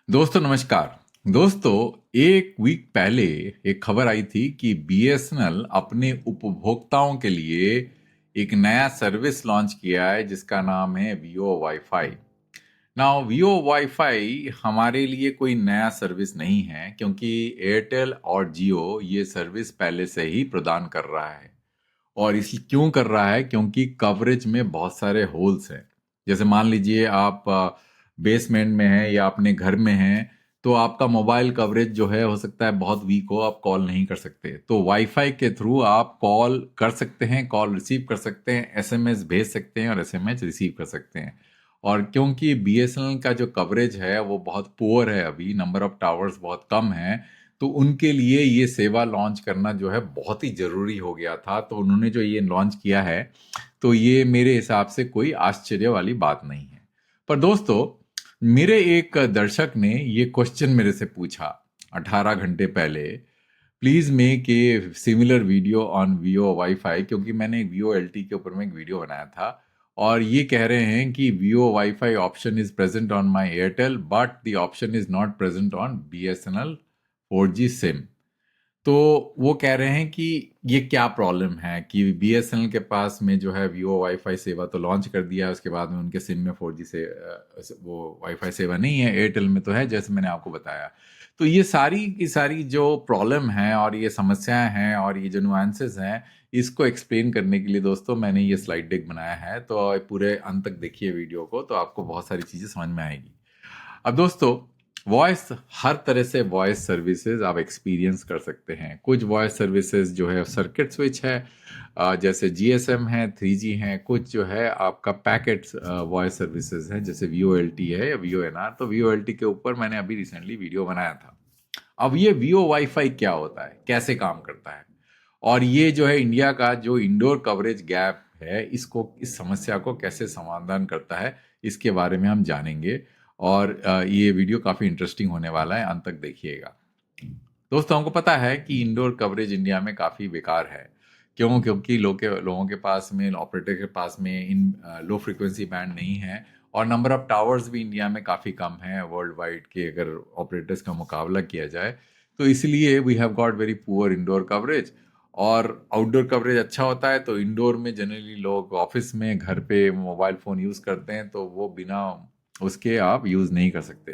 दोस्तों नमस्कार। दोस्तों, एक वीक पहले एक खबर आई थी कि बीएसएनएल अपने उपभोक्ताओं के लिए एक नया सर्विस लॉन्च किया है जिसका नाम है VO WiFi. Now VO WiFi हमारे लिए कोई नया सर्विस नहीं है क्योंकि एयरटेल और जियो ये सर्विस पहले से ही प्रदान कर रहा है। और इस क्यों कर रहा है? क्योंकि कवरेज में बहुत सारे होल्स हैं। जैसे मान लीजिए आप बेसमेंट में हैं या अपने घर में हैं, तो आपका मोबाइल कवरेज जो है हो सकता है बहुत वीक हो, आप कॉल नहीं कर सकते। तो वाईफाई के थ्रू आप कॉल कर सकते हैं, कॉल रिसीव कर सकते हैं, एसएमएस भेज सकते हैं और एसएमएस रिसीव कर सकते हैं। और क्योंकि बीएसएनएल का जो कवरेज है वो बहुत पुअर है, अभी नंबर ऑफ टावर्स बहुत कम है, तो उनके लिए ये सेवा लॉन्च करना जो है बहुत ही ज़रूरी हो गया था। तो उन्होंने जो ये लॉन्च किया है, तो ये मेरे हिसाब से कोई आश्चर्य वाली बात नहीं है। पर दोस्तों, मेरे एक दर्शक ने ये क्वेश्चन मेरे से पूछा 18 घंटे पहले, please make a similar video on VO WiFi, क्योंकि मैंने एक वीओ एलटी के ऊपर में एक वीडियो बनाया था। और ये कह रहे हैं कि VO WiFi option is present on my Airtel but the option is not present on BSNL 4G SIM. तो वो कह रहे हैं कि ये क्या प्रॉब्लम है कि बीएसएनएल के पास में जो है वीओ वाईफाई सेवा तो लॉन्च कर दिया है, उसके बाद में उनके सिम में 4G से वो वाईफाई सेवा नहीं है, एयरटेल में तो है जैसे मैंने आपको बताया। तो ये सारी की सारी जो प्रॉब्लम है और ये समस्याएं हैं और ये जो नुआंसेस हैं, इसको एक्सप्लेन करने के लिए दोस्तों मैंने ये स्लाइड डेक बनाया है। तो पूरे अंत तक देखिए वीडियो को, तो आपको बहुत सारी चीज़ें समझ में आएगी। अब दोस्तों, वॉइस, हर तरह से वॉइस सर्विसेज आप एक्सपीरियंस कर सकते हैं। कुछ वॉइस सर्विसेज जो है सर्किट स्विच है, जैसे जीएसएम है, 3G है। कुछ जो है आपका पैकेट वॉइस सर्विसेज है, जैसे वीओएलटी है या वीओएनआर। तो वीओएलटी के ऊपर मैंने अभी रिसेंटली वीडियो बनाया था। अब ये वीओ वाईफाई क्या होता है, कैसे काम करता है, और ये जो है इंडिया का जो इंडोर कवरेज गैप है, इसको, इस समस्या को कैसे समाधान करता है, इसके बारे में हम जानेंगे। और ये वीडियो काफ़ी इंटरेस्टिंग होने वाला है, अंत तक देखिएगा। दोस्तों, हमको पता है कि इंडोर कवरेज इंडिया में काफ़ी बेकार है। क्यों? क्योंकि लोगों के पास में, ऑपरेटर के पास में इन लो फ्रिक्वेंसी बैंड नहीं है, और नंबर ऑफ टावर्स भी इंडिया में काफ़ी कम है वर्ल्ड वाइड के, अगर ऑपरेटर्स का मुकाबला किया जाए। तो इसलिए we have got very poor indoor coverage. और आउटडोर कवरेज अच्छा होता है, तो इंडोर में जनरली लोग ऑफिस में, घर पे मोबाइल फ़ोन यूज़ करते हैं, तो वो बिना उसके आप यूज़ नहीं कर सकते।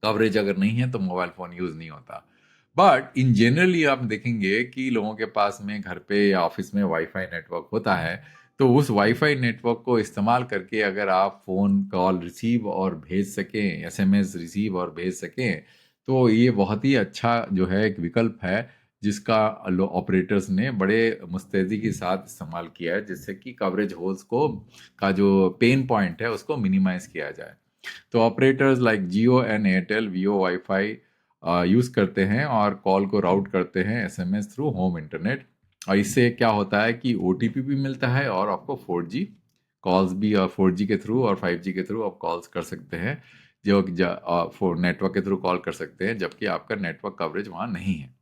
कवरेज अगर नहीं है तो मोबाइल फ़ोन यूज़ नहीं होता। बट इन जनरली आप देखेंगे कि लोगों के पास में घर पे या ऑफिस में वाईफाई नेटवर्क होता है। तो उस वाईफाई नेटवर्क को इस्तेमाल करके अगर आप फ़ोन कॉल रिसीव और भेज सकें, एसएमएस रिसीव और भेज सकें, तो ये बहुत ही अच्छा जो है एक विकल्प है, जिसका ऑपरेटर्स ने बड़े मुस्तैदी के साथ इस्तेमाल किया है, जिससे कि कवरेज होल्स को, का जो पेन पॉइंट है उसको मिनिमाइज किया जाए। तो operators like Jio and Airtel VO WiFi use करते हैं और कॉल को राउट करते हैं एसएमएस थ्रू होम इंटरनेट। और इससे क्या होता है कि ओटीपी भी मिलता है और आपको 4G कॉल्स भी, और 4G के थ्रू और 5G के थ्रू आप कॉल्स कर सकते हैं, जो फोर नेटवर्क के थ्रू कॉल कर सकते हैं, जबकि आपका नेटवर्क कवरेज वहाँ नहीं है।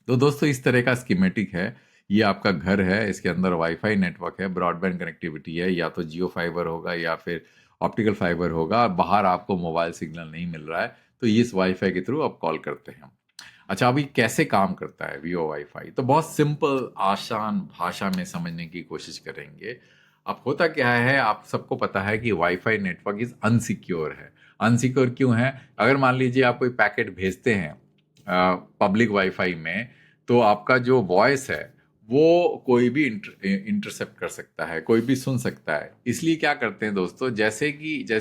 तो दोस्तों, इस तरह का स्कीमेटिक है। ये आपका घर है, इसके अंदर वाईफाई नेटवर्क है, ब्रॉडबैंड कनेक्टिविटी है, या तो जियो फाइबर होगा या फिर ऑप्टिकल फाइबर होगा। बाहर आपको मोबाइल सिग्नल नहीं मिल रहा है, तो ये इस वाईफाई के थ्रू आप कॉल करते हैं। अच्छा, अभी कैसे काम करता है वीओ वाईफाई? तो बहुत सिंपल, आसान भाषा में समझने की कोशिश करेंगे। अब होता क्या है, आप सबको पता है कि वाईफाई नेटवर्क इज अनसिक्योर है। अनसिक्योर क्यों है? अगर मान लीजिए आप कोई पैकेट भेजते हैं पब्लिक वाईफाई में, तो आपका जो वॉइस है वो कोई भी इंटरसेप्ट कर सकता है, कोई भी सुन सकता है। इसलिए क्या करते हैं दोस्तों, जैसे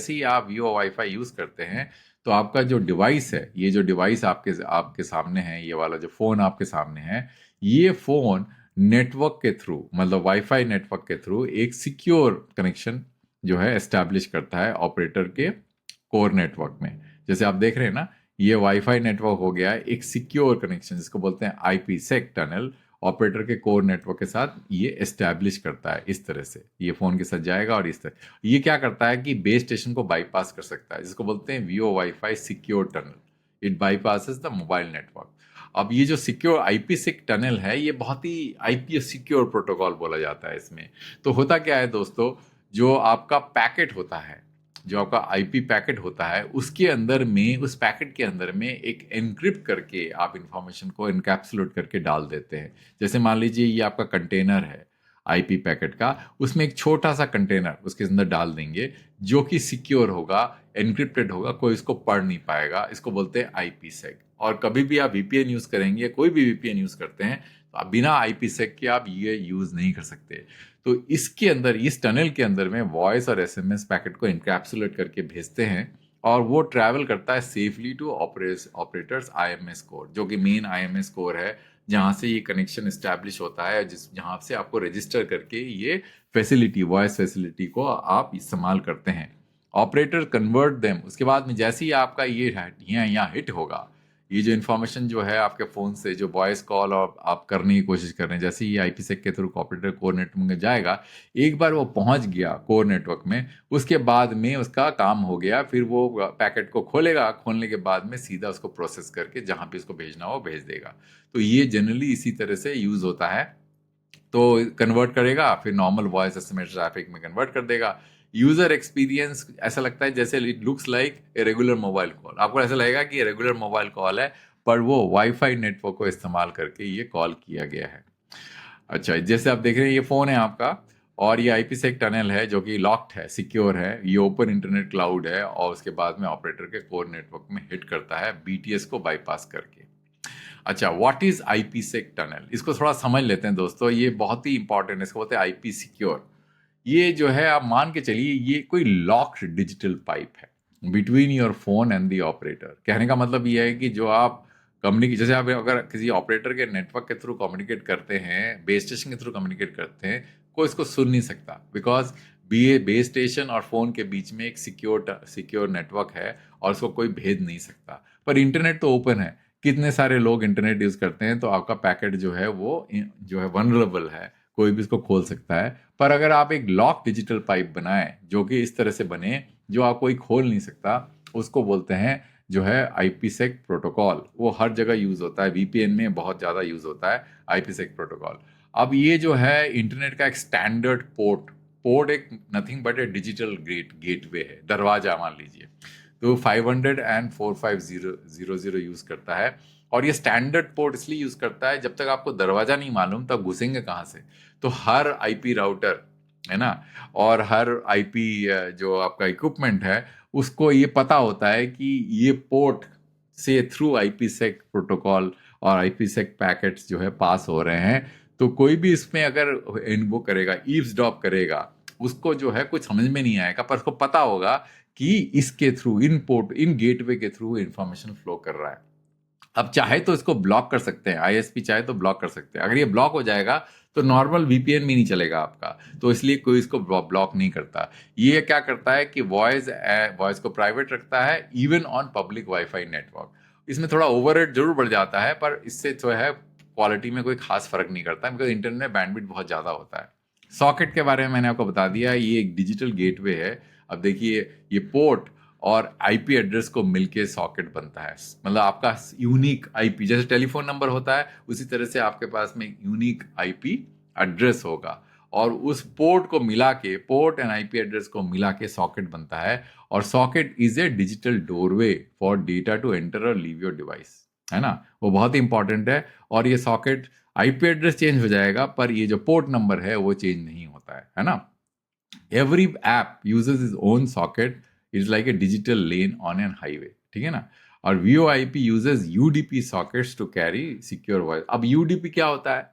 ही आप वीओ वाईफाई यूज़ करते हैं, तो आपका जो डिवाइस है, ये जो डिवाइस आपके आपके सामने है, ये वाला जो फ़ोन आपके सामने है, ये फ़ोन नेटवर्क के थ्रू, मतलब वाईफाई नेटवर्क के थ्रू एक सिक्योर कनेक्शन जो है एस्टैब्लिश करता है ऑपरेटर के कोर नेटवर्क में। जैसे आप देख रहे हैं ना, ये वाईफाई नेटवर्क हो गया है एक सिक्योर कनेक्शन, जिसको बोलते हैं आईपी-सेक टनल। ऑपरेटर के कोर नेटवर्क के साथ ये एस्टैब्लिश करता है। इस तरह से ये फ़ोन के साथ जाएगा, और इस तरह ये क्या करता है कि बेस स्टेशन को बाईपास कर सकता है, जिसको बोलते हैं VO WiFi secure tunnel. It bypasses the mobile network. अब ये जो सिक्योर आईपी-सेक टनल है, ये बहुत ही आईपी सिक्योर प्रोटोकॉल बोला जाता है इसमें। तो होता क्या है दोस्तों, जो आपका पैकेट होता है, जो आपका आईपी पैकेट होता है उसके अंदर में, उस पैकेट के अंदर में एक एनक्रिप्ट करके आप इंफॉर्मेशन को इनकैप्सुलेट करके डाल देते हैं। जैसे मान लीजिए ये आपका कंटेनर है आईपी पैकेट का, उसमें एक छोटा सा कंटेनर उसके अंदर डाल देंगे जो कि सिक्योर होगा, एनक्रिप्टेड होगा, कोई इसको पढ़ नहीं पाएगा। इसको बोलते हैं आईपी सेक। और कभी भी आप वीपीएन यूज करेंगे, कोई भी वीपीएन यूज करते हैं, तो आप बिना आईपी सेक के आप ये यूज नहीं कर सकते। तो इसके अंदर, इस टनल के अंदर में वॉइस और एसएमएस पैकेट को इनकैप्सुलेट करके भेजते हैं और वो ट्रैवल करता है safely to operators IMS core, जो कि मेन आईएमएस कोर है जहां से ये कनेक्शन इस्टेब्लिश होता है, जहां से आपको रजिस्टर करके ये फैसिलिटी, वॉइस फैसिलिटी को आप इस्तेमाल करते हैं। ऑपरेटर कन्वर्ट देम, उसके बाद में जैसे ही आपका ये यहाँ हिट होगा, ये जो इन्फॉर्मेशन जो है आपके फ़ोन से जो वॉइस कॉल और आप करने की कोशिश कर रहे हैं, जैसे ही आईपीसेक के थ्रू ऑपरेटर कोर नेटवर्क में जाएगा, एक बार वो पहुंच गया कोर नेटवर्क में, उसके बाद में उसका काम हो गया। फिर वो पैकेट को खोलेगा, खोलने के बाद में सीधा उसको प्रोसेस करके जहां पे उसको भेजना हो भेज देगा। तो ये जनरली इसी तरह से यूज़ होता है। तो कन्वर्ट करेगा, फिर नॉर्मल वॉइस एसएमएस ट्रैफिक में कन्वर्ट कर देगा। यूजर एक्सपीरियंस ऐसा लगता है जैसे it looks like a regular mobile call. आपको ऐसा लगेगा कि ये रेगुलर मोबाइल कॉल है, पर वो वाईफाई नेटवर्क को इस्तेमाल करके ये कॉल किया गया है। अच्छा, जैसे आप देख रहे हैं ये फ़ोन है आपका, और ये आईपीसेक टनल है जो कि लॉक्ड है, सिक्योर है, ये ओपन इंटरनेट क्लाउड है, और उसके बाद में ऑपरेटर के कोर नेटवर्क में हिट करता है बीटीएस को बाईपास करके। अच्छा, व्हाट इज आईपीसेक टनल, इसको थोड़ा समझ लेते हैं दोस्तों, ये बहुत ही इंपॉर्टेंट है। इसको बोलते हैं आईपी सिक्योर। ये जो है आप मान के चलिए ये कोई लॉक्ड डिजिटल पाइप है between your phone and the operator. कहने का मतलब ये है कि जो आप कम्युनिकेट, जैसे आप अगर किसी ऑपरेटर के नेटवर्क के थ्रू कम्युनिकेट करते हैं, बेस स्टेशन के थ्रू कम्युनिकेट करते हैं, कोई इसको सुन नहीं सकता, बिकॉज बेस स्टेशन और फोन के बीच में एक सिक्योर नेटवर्क है और उसको कोई भेद नहीं सकता। पर इंटरनेट तो ओपन है, कितने सारे लोग इंटरनेट यूज करते हैं, तो आपका पैकेट जो है वो जो है वनरेबल है, कोई भी इसको खोल सकता है। पर अगर आप एक लॉक डिजिटल पाइप बनाएं जो कि इस तरह से बने जो आप कोई खोल नहीं सकता, उसको बोलते हैं जो है आईपीसेक प्रोटोकॉल। वो हर जगह यूज होता है, वीपीएन में बहुत ज़्यादा यूज होता है आईपीसेक प्रोटोकॉल। अब ये जो है इंटरनेट का एक स्टैंडर्ड पोर्ट एक nothing but A digital gateway है, दरवाजा मान लीजिए। तो 500 एंड 45000 यूज करता है। और ये स्टैंडर्ड पोर्ट इसलिए यूज करता है, जब तक आपको दरवाजा नहीं मालूम तब घुसेंगे कहाँ से। तो हर आईपी राउटर है ना, और हर आईपी जो आपका इक्विपमेंट है, उसको ये पता होता है कि ये पोर्ट से थ्रू आईपीसेक प्रोटोकॉल और आईपीसेक पैकेट्स जो है पास हो रहे हैं। तो कोई भी इसमें अगर वो करेगा, ईव्सड्रॉप करेगा, उसको जो है कुछ समझ में नहीं आएगा, पर उसको पता होगा कि इसके थ्रू, इन गेटवे के थ्रू इंफॉर्मेशन फ्लो कर रहा है। अब चाहे तो इसको ब्लॉक कर सकते हैं, आईएसपी चाहे तो ब्लॉक कर सकते हैं। अगर ये ब्लॉक हो जाएगा तो नॉर्मल वीपीएन भी नहीं चलेगा आपका, तो इसलिए कोई इसको ब्लॉक नहीं करता। ये क्या करता है कि वॉइस को प्राइवेट रखता है even on public wifi network. इसमें थोड़ा ओवरहेड जरूर बढ़ जाता है, पर इससे जो है क्वालिटी में कोई खास फर्क नहीं करता, बिकॉज इंटरनेट में बैंडविड्थ बहुत ज़्यादा होता है। सॉकेट के बारे में मैंने आपको बता दिया, ये एक डिजिटल गेटवे है। अब देखिए, ये पोर्ट और आईपी एड्रेस को मिलके सॉकेट बनता है। मतलब आपका यूनिक आईपी, जैसे टेलीफोन नंबर होता है, उसी तरह से आपके पास में यूनिक आईपी एड्रेस होगा, और उस पोर्ट को मिला के, पोर्ट एंड आईपी एड्रेस को मिला के सॉकेट बनता है। और socket is a digital doorway for data to enter और लीव योर डिवाइस, है ना, वो बहुत ही इंपॉर्टेंट है। और ये सॉकेट, आईपी एड्रेस चेंज हो जाएगा पर ये जो पोर्ट नंबर है वो चेंज नहीं होता है ना। Every app uses is own socket, it's like a digital lane on an highway, ठीक है ना। और VoIP uses UDP sockets to carry secure voice. अब यूडीपी क्या होता है?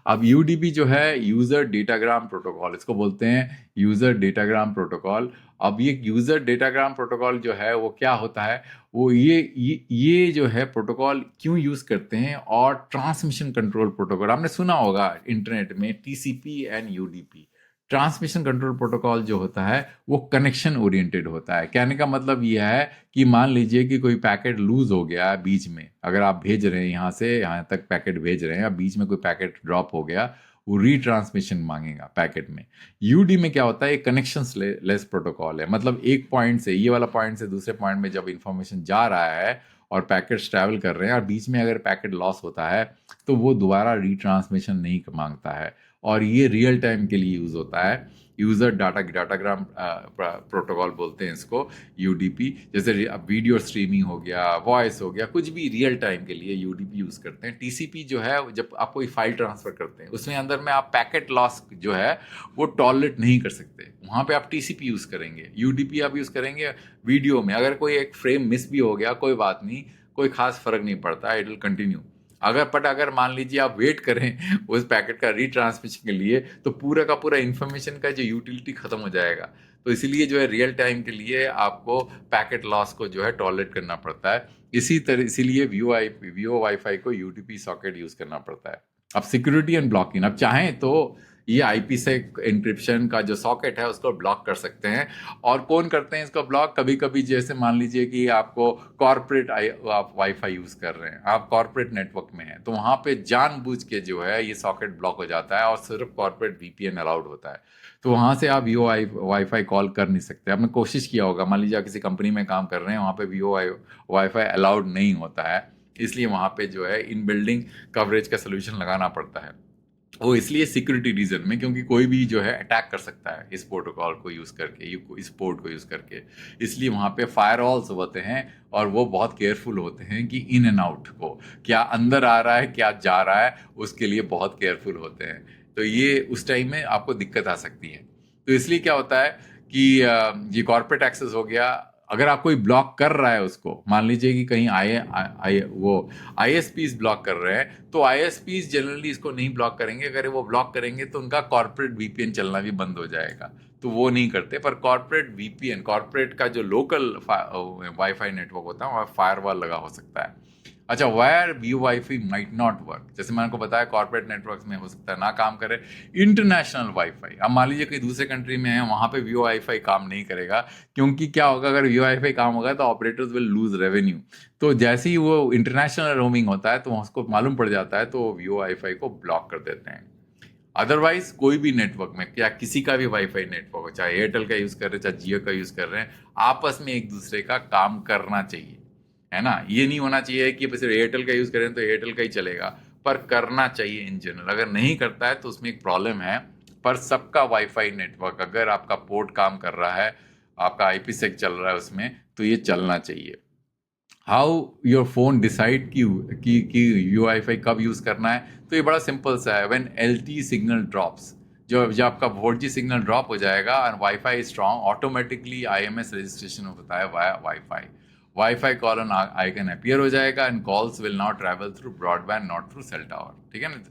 अब यूडीपी जो है यूजर डेटाग्राम प्रोटोकॉल, इसको बोलते हैं यूजर डेटाग्राम प्रोटोकॉल। अब ये यूजर डेटाग्राम प्रोटोकॉल जो है वो क्या होता है, वो ये जो है प्रोटोकॉल क्यों यूज करते हैं, और ट्रांसमिशन कंट्रोल प्रोटोकॉल आपने सुना होगा इंटरनेट में, TCP and UDP. Transmission control protocol जो होता है वो कनेक्शन ओरिएंटेड होता है। कहने का मतलब यह है कि मान लीजिए कि कोई पैकेट लूज हो गया बीच में, अगर आप भेज रहे हैं यहाँ से यहाँ तक पैकेट भेज रहे हैं, बीच में कोई पैकेट ड्रॉप हो गया, वो रीट्रांसमिशन मांगेगा पैकेट में। यूडी में क्या होता है, एक कनेक्शन लेस प्रोटोकॉल है। मतलब एक पॉइंट से, ये वाला पॉइंट से दूसरे पॉइंट में जब इंफॉर्मेशन जा रहा है और पैकेट्स ट्रैवल कर रहे हैं, और बीच में अगर पैकेट लॉस होता है तो वो दोबारा रीट्रांसमिशन नहीं मांगता है, और ये रियल टाइम के लिए यूज़ होता है। यूज़र डाटाग्राम प्रोटोकॉल बोलते हैं इसको, यूडीपी। जैसे वीडियो स्ट्रीमिंग हो गया, वॉइस हो गया, कुछ भी रियल टाइम के लिए यूडीपी यूज़ करते हैं। टीसीपी जो है, जब आप कोई फाइल ट्रांसफ़र करते हैं उसमें अंदर में आप पैकेट लॉस जो है वो टॉलरेट नहीं कर सकते, वहाँ पे आप टीसीपी यूज़ करेंगे। यूडीपी आप यूज़ करेंगे वीडियो में, अगर कोई एक फ्रेम मिस भी हो गया कोई बात नहीं, कोई खास फर्क नहीं पड़ता, इट विल कंटिन्यू। अगर मान लीजिए आप वेट करें उस पैकेट का रीट्रांसमिशन के लिए, तो पूरा का पूरा इंफॉर्मेशन का जो यूटिलिटी खत्म हो जाएगा। तो इसीलिए जो है रियल टाइम के लिए आपको पैकेट लॉस को जो है टॉलरेट करना पड़ता है। इसीलिए वीओ वाईफाई को यूटीपी सॉकेट यूज करना पड़ता है। अब सिक्योरिटी एंड ब्लॉकिंग, अब चाहें तो ये आईपी से एंक्रिप्शन का जो सॉकेट है उसको ब्लॉक कर सकते हैं। और कौन करते हैं इसको ब्लॉक? कभी कभी जैसे मान लीजिए कि आपको कॉर्पोरेट आप वाईफाई यूज कर रहे हैं, आप कॉर्पोरेट नेटवर्क में हैं, तो वहां पे जानबूझ के जो है ये सॉकेट ब्लॉक हो जाता है और सिर्फ कॉर्पोरेट वीपीएन अलाउड होता है। तो वहां से आप वीओ वाईफाई कॉल कर नहीं सकते। आपने कोशिश किया होगा, मान लीजिए आप किसी कंपनी में काम कर रहे हैं, वहां पे वीओ वाईफाई अलाउड नहीं होता है, इसलिए वहां पे जो है इन बिल्डिंग कवरेज का सोल्यूशन लगाना पड़ता है। वो इसलिए सिक्योरिटी रीजन में, क्योंकि कोई भी जो है अटैक कर सकता है इस प्रोटोकॉल को यूज़ करके, इस पोर्ट को यूज़ करके। इसलिए वहाँ पे फायरवॉल्स होते हैं और वो बहुत केयरफुल होते हैं कि इन एंड आउट को, क्या अंदर आ रहा है क्या जा रहा है, उसके लिए बहुत केयरफुल होते हैं। तो ये उस टाइम में आपको दिक्कत आ सकती है। तो इसलिए क्या होता है कि ये कॉर्पोरेट एक्सेस हो गया, अगर आप कोई ब्लॉक कर रहा है उसको, मान लीजिए कि कहीं आईएसपीज ब्लॉक कर रहे हैं, तो आईएसपीज जनरली इसको नहीं ब्लॉक करेंगे। अगर वो ब्लॉक करेंगे तो उनका कॉर्पोरेट वीपीएन चलना भी बंद हो जाएगा, तो वो नहीं करते। पर कॉर्पोरेट वीपीएन, कॉर्पोरेट का जो लोकल वाईफाई नेटवर्क होता है वहाँ फायरवॉल लगा हो सकता है। अच्छा, why VO WiFi might not work, जैसे मैंने आपको बताया कॉर्पोरेट नेटवर्क में हो सकता है ना काम करे। इंटरनेशनल वाईफाई, अब मान लीजिए कहीं दूसरे कंट्री में है, वहां पे वीओ वाईफाई काम नहीं करेगा, क्योंकि क्या होगा, अगर वीओ वाईफाई काम होगा तो ऑपरेटर्स विल लूज रेवेन्यू। तो जैसे ही वो इंटरनेशनल रोमिंग होता है तो उसको मालूम पड़ जाता है, तो वीओ वाईफाई को ब्लॉक कर देते हैं। अदरवाइज कोई भी नेटवर्क में, क्या किसी का भी वाईफाई नेटवर्क हो, चाहे एयरटेल का यूज कर रहे हैं चाहे जियो का यूज कर रहे हैं, आपस में एक दूसरे का काम करना चाहिए, है ना। ये नहीं होना चाहिए कि बस एयरटेल का यूज करें तो एयरटेल का ही चलेगा, पर करना चाहिए इन जनरल। अगर नहीं करता है तो उसमें एक प्रॉब्लम है। पर सबका वाईफाई नेटवर्क, अगर आपका पोर्ट काम कर रहा है, आपका आईपीसेक चल रहा है उसमें, तो ये चलना चाहिए। हाउ योर फोन डिसाइड कि यू वाईफाई कब यूज करना है? तो ये बड़ा सिंपल सा है। व्हेन एलटी सिग्नल ड्रॉप्स, जब आपका 4G सिग्नल ड्रॉप हो जाएगा and WiFi strong, automatically IMS registration होता है via WiFi. WiFi colon icon appear हो जाएगा and calls will not travel through broadband, not through cell tower, ठीक है ना।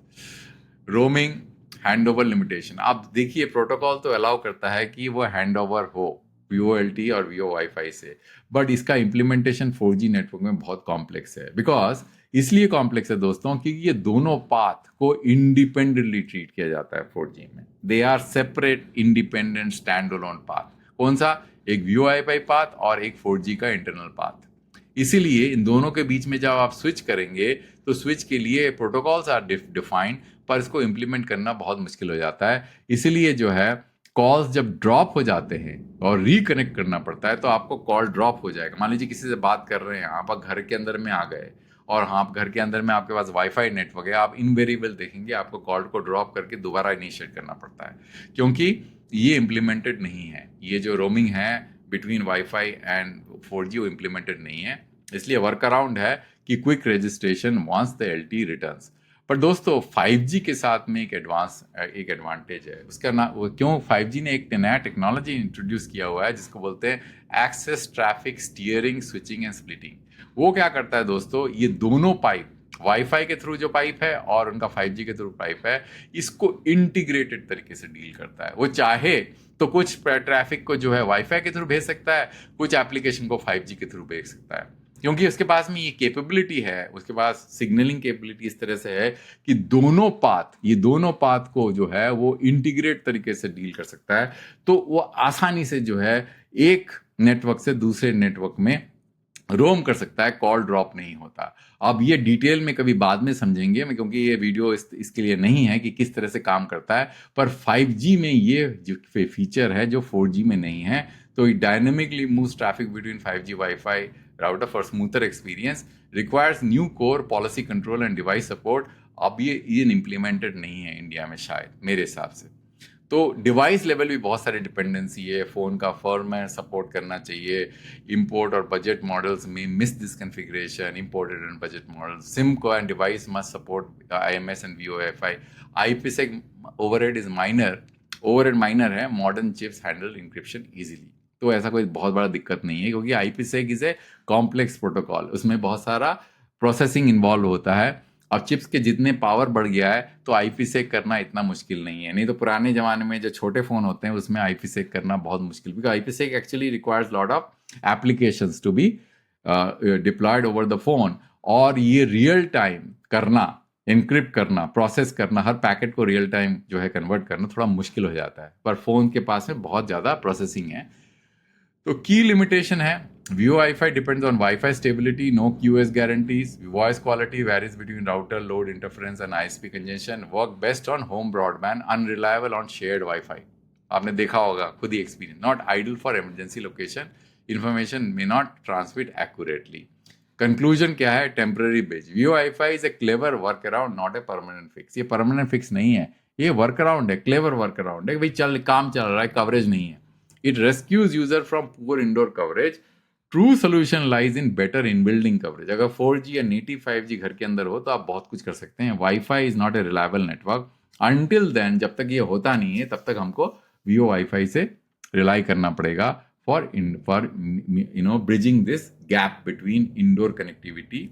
रोमिंग हैंड ओवर लिमिटेशन, आप देखिए प्रोटोकॉल तो अलाउ करता है कि वो हैंड ओवर हो वीओएलटी और वीओ वाईफाई से, बट इसका इम्प्लीमेंटेशन 4G नेटवर्क में बहुत कॉम्प्लेक्स है। बिकॉज इसलिए कॉम्प्लेक्स है दोस्तों, क्योंकि ये दोनों पाथ को इंडिपेंडेंटली ट्रीट किया जाता है 4G में। They are separate independent stand alone path. कौन सा? एक वीओ वाईफाई पाथ और एक 4G का इंटरनल पाथ। इसीलिए इन दोनों के बीच में जब आप स्विच करेंगे तो स्विच के लिए प्रोटोकॉल्स आर डिफाइंड, पर इसको इम्प्लीमेंट करना बहुत मुश्किल हो जाता है। इसीलिए जो है कॉल्स जब ड्रॉप हो जाते हैं और रिकनेक्ट करना पड़ता है, तो आपको कॉल ड्रॉप हो जाएगा। मान लीजिए किसी से बात कर रहे हैं, आप घर के अंदर में आ गए और हाँ, आप घर के अंदर में आपके पास वाईफाई नेटवर्क है, आप इनवेरिएबल देखेंगे आपको कॉल को ड्रॉप करके दोबारा इनिशिएट करना पड़ता है, क्योंकि ये इम्प्लीमेंटेड नहीं है। ये जो रोमिंग है बिटवीन वाईफाई एंड 4G वो इम्प्लीमेंटेड नहीं है। इसलिए वर्क अराउंड है कि quick registration once the LTE returns. पर दोस्तों 5G के साथ में एक एडवांटेज है उसका ना, वो क्यों 5G ने एक नया टेक्नोलॉजी इंट्रोड्यूस किया हुआ है जिसको बोलते हैं access traffic steering, switching and splitting. वो क्या करता है दोस्तों, ये दोनों पाइप, वाईफाई के थ्रू जो पाइप है और उनका 5G के थ्रू पाइप है, इसको इंटीग्रेटेड तरीके से डील करता है। वो चाहे तो कुछ ट्रैफिक को जो है वाईफाई के थ्रू भेज सकता है, कुछ एप्लीकेशन को 5G के थ्रू भेज सकता है, क्योंकि उसके पास में ये कैपेबिलिटी है, उसके पास सिग्नलिंग कैपेबिलिटी इस तरह से है कि ये दोनों पाथ को जो है वो इंटीग्रेट तरीके से डील कर सकता है। तो वो आसानी से जो है एक नेटवर्क से दूसरे नेटवर्क में रोम कर सकता है, कॉल ड्रॉप नहीं होता। अब ये डिटेल में कभी बाद में समझेंगे, क्योंकि ये वीडियो इसके लिए नहीं है कि किस तरह से काम करता है। पर 5G में ये जो फीचर है जो 4G में नहीं है, तो it dynamically moves traffic between 5G Wi-Fi router for smoother experience, requires new core policy control and device support। अब ये इम्प्लीमेंटेड नहीं है इंडिया में शायद, मेरे हिसाब से। तो डिवाइस लेवल भी बहुत सारी डिपेंडेंसी है, फ़ोन का फर्मवेयर सपोर्ट करना चाहिए, इंपोर्ट और बजट मॉडल्स में miss this configuration, imported and budget models, sim को and device must support IMS and VoIFi, IPsec overhead is minor, overhead minor है, modern chips handle encryption easily. तो ऐसा कोई बहुत बड़ा दिक्कत नहीं है, क्योंकि IPsec is a complex protocol, उसमें बहुत सारा प्रोसेसिंग इन्वॉल्व होता है। अब चिप्स के जितने पावर बढ़ गया है तो IPsec करना इतना मुश्किल नहीं है। नहीं तो पुराने ज़माने में जो छोटे फ़ोन होते हैं उसमें IPsec करना बहुत मुश्किल, because IPsec actually requires lot of applications to be deployed over the phone, और ये रियल टाइम करना, इनक्रिप्ट करना, प्रोसेस करना, हर पैकेट को रियल टाइम जो है कन्वर्ट करना थोड़ा मुश्किल हो जाता है, पर फ़ोन के पास में बहुत ज़्यादा प्रोसेसिंग है। तो की लिमिटेशन है, VoIFi depends on Wi-Fi stability, no QoS guarantees, voice quality varies between router load interference and ISP congestion, work best on home broadband, unreliable on shared Wi-Fi. आपने देखा होगा खुद ही experience, not idle for emergency location, information may not transmit accurately. Conclusion क्या है, temporary base, VoIFi is a clever work around, not a permanent fix. ये permanent fix नहीं है, ये वर्क अराउंड है, क्लेवर वर्क अराउंड है, भाई काम चल रहा है, कवरेज नहीं है। It rescues user from poor indoor coverage. True solution lies in better in-building coverage. अगर 4G या native 5G घर के अंदर हो तो आप बहुत कुछ कर सकते हैं। Wi-Fi is not a reliable network. Until then, जब तक ये होता नहीं है तब तक हमको VoIFi से rely करना पड़ेगा for bridging this gap between indoor connectivity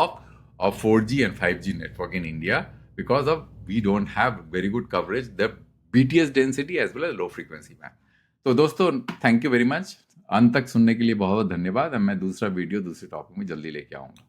of 4G and 5G network in India, because of we don't have very good coverage, the BTS density as well as low frequency band. तो दोस्तों, thank you very much, अंत तक सुनने के लिए बहुत बहुत धन्यवाद। अब मैं दूसरा वीडियो दूसरे टॉपिक में जल्दी लेके आऊँगा।